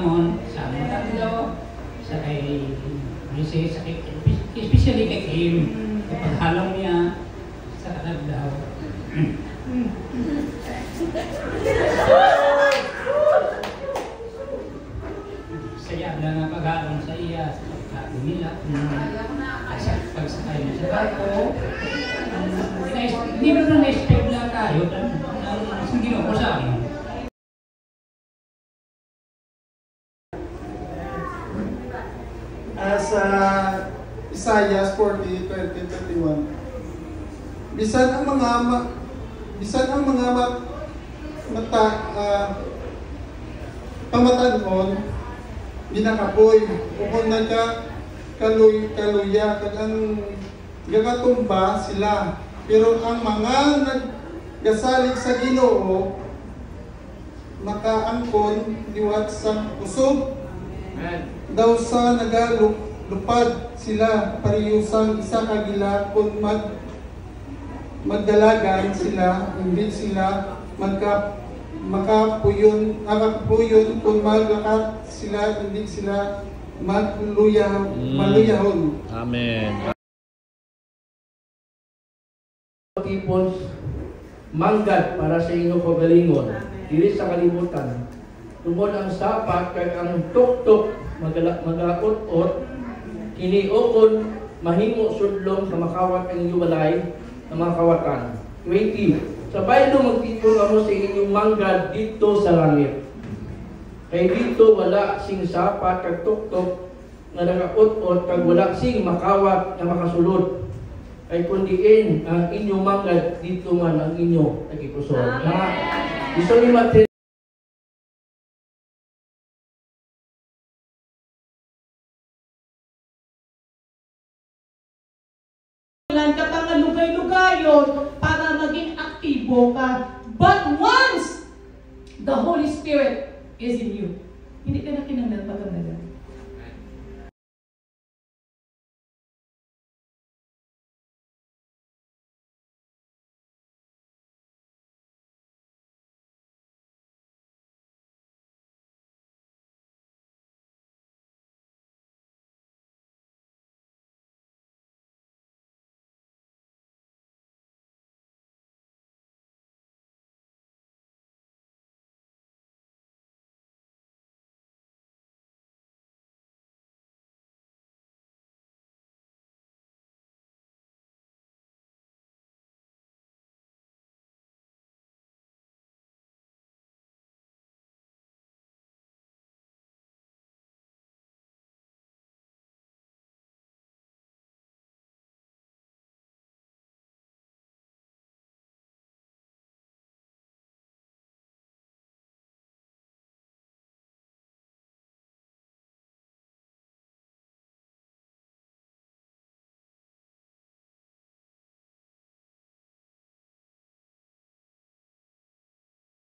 Amon, sa Mataglaw, sa kay Moises, sa kay, especially kay Kim, kapag halong niya sa Kataglaw. Saya lang ang pag-aalong sa iya, sa pagkago nila, sa pagsakay niya sa barko. Hindi mo na na-expect lang tayo ang ginoo ko sa akin. Sa Isaiah 40:20-21, bisan ang mga pamatanon ginakapoy kung kaluya kag ang gagatumba sila, pero ang mga naggasalig sa Ginoo makaangkon liwat sa kusog. Daw sa nagalupad sila parehusang isa kagila kung magdalagan sila, hindi sila makapuyon kung maglakat sila, hindi sila maluyahon. Amen. Tipos manggad para sa inyong kagalingon dili sa kalibutan. Tungod ang sapat kay ang tuktok magaot-ot kiniukon mahimo sudlong sa makawat ang inyong balay ng mga kawatan. 20. Sabay magtipon kamo sa inyong manggad dito sa langit. Kay dito wala sing sapat kag tuktok nga nagaot-ot kag wala sing makawat nga makasulod. Ay kundiin ang inyong manggad dito man ang inyo nagikusod. Gusto ni Martin kapangalugay-lugayon para maging aktibo ka. But once the Holy Spirit is in you, hindi ka na kinanglan pagkamalan.